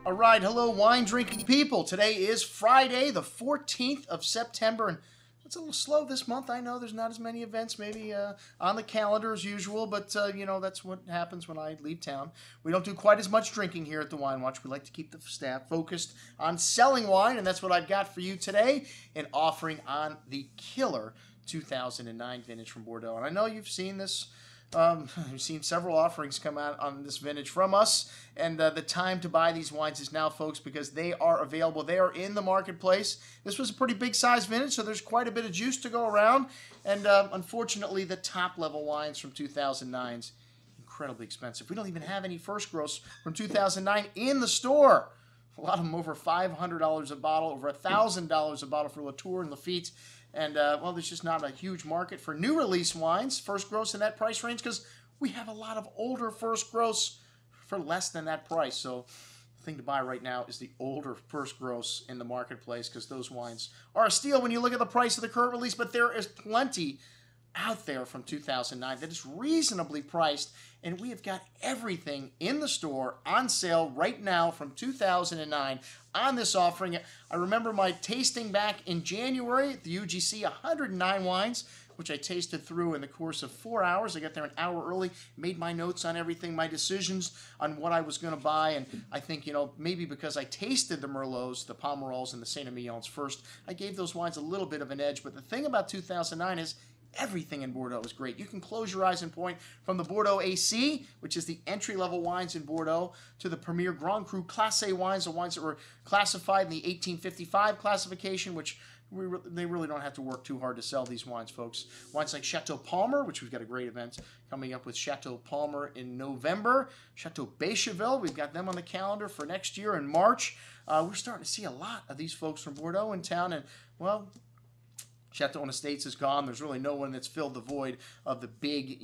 All right, hello wine drinking people. Today is Friday, the 14th of September, and it's a little slow this month. I know there's not as many events maybe on the calendar as usual, but you know, that's what happens when I leave town. We don't do quite as much drinking here at the Wine Watch. We like to keep the staff focused on selling wine, and that's what I've got for you today, an offering on the killer 2009 vintage from Bordeaux. And I know you've seen this. We've seen several offerings come out on this vintage from us, and the time to buy these wines is now, folks, because they are available. They are in the marketplace. This was a pretty big size vintage, so there's quite a bit of juice to go around, and unfortunately, the top-level wines from 2009's incredibly expensive. We don't even have any first gross from 2009 in the store. A lot of them over $500 a bottle, over $1,000 a bottle for Latour and Lafite. And, well, there's just not a huge market for new release wines, first gross in that price range, because we have a lot of older first gross for less than that price. So the thing to buy right now is the older first gross in the marketplace, because those wines are a steal when you look at the price of the current release. But there is plenty out there from 2009 that is reasonably priced, and we have got everything in the store on sale right now from 2009 on this offering. I remember my tasting back in January at the UGC, 109 wines, which I tasted through in the course of 4 hours. I got there an hour early, made my notes on everything, my decisions on what I was going to buy, and I think, you know, maybe because I tasted the Merlots, the Pomerols, and the Saint Emilions first, I gave those wines a little bit of an edge. But the thing about 2009 is everything in Bordeaux is great. You can close your eyes and point from the Bordeaux AC, which is the entry-level wines in Bordeaux, to the premier Grand Cru Class A wines, the wines that were classified in the 1855 classification, which they really don't have to work too hard to sell these wines, folks. Wines like Chateau Palmer, which we've got a great event coming up with Chateau Palmer in November. Chateau Bécheville, we've got them on the calendar for next year in March. We're starting to see a lot of these folks from Bordeaux in town, and, well, Chateau Estates is gone. There's really no one that's filled the void of the big,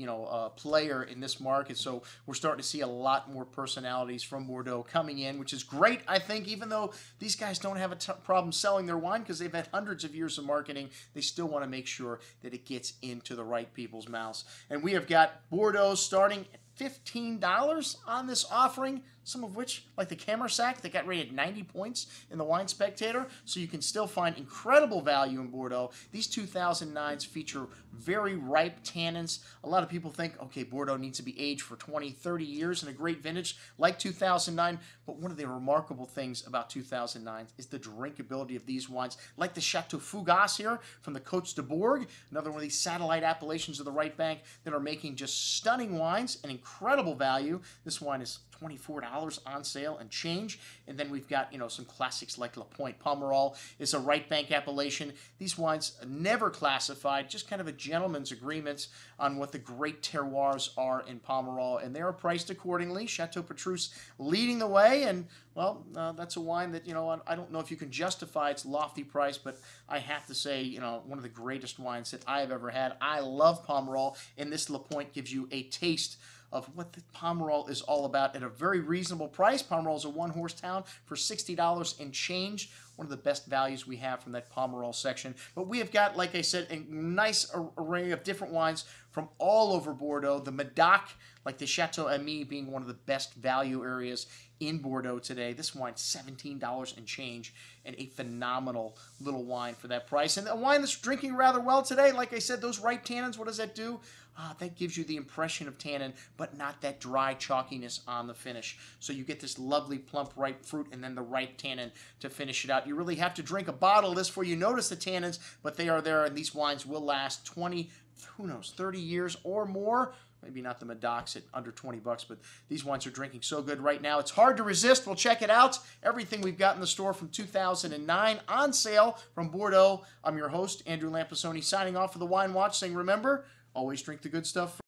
player in this market. So we're starting to see a lot more personalities from Bordeaux coming in, which is great, I think, even though these guys don't have a problem selling their wine because they've had hundreds of years of marketing. They still want to make sure that it gets into the right people's mouths. And we have got Bordeaux starting at $15 on this offering, some of which, like the Camarsac, that got rated 90 points in the Wine Spectator, so you can still find incredible value in Bordeaux. These 2009s feature very ripe tannins. A lot of people think, okay, Bordeaux needs to be aged for 20, 30 years in a great vintage like 2009, but one of the remarkable things about 2009 is the drinkability of these wines, like the Chateau Fougas here from the Côtes de Bourg, another one of these satellite appellations of the right bank that are making just stunning wines and incredible value. This wine is $24 on sale and change. And then we've got, some classics like La Pointe Pomerol is a right bank appellation. These wines never classified, just kind of a gentleman's agreement on what the great terroirs are in Pomerol, and they are priced accordingly. Chateau Petrus leading the way, and, well, that's a wine that, I don't know if you can justify its lofty price, but I have to say, one of the greatest wines that I have ever had. I love Pomerol, and this La Pointe gives you a taste of what the Pomerol is all about at a very reasonable price. Pomerol is a one-horse town for $60 and change. One of the best values we have from that Pomerol section. But we have got, like I said, a nice array of different wines from all over Bordeaux. The MEDOC, like the Chateau AIMEE, being one of the best value areas in Bordeaux today. This wine's $17 and change, and a phenomenal little wine for that price. And a wine that's drinking rather well today, like I said, those ripe tannins, what does that do? That gives you the impression of tannin, but not that dry chalkiness on the finish. So you get this lovely plump ripe fruit and then the ripe tannin to finish it out. You really have to drink a bottle of this before you notice the tannins, but they are there, and these wines will last 20, who knows, 30 years or more. Maybe not the MEDOCs at under 20 bucks, but these wines are drinking so good right now. It's hard to resist. We'll check it out. Everything we've got in the store from 2009 on sale from Bordeaux. I'm your host, Andrew Lampasoni, signing off for the Wine Watch, saying, remember, always drink the good stuff.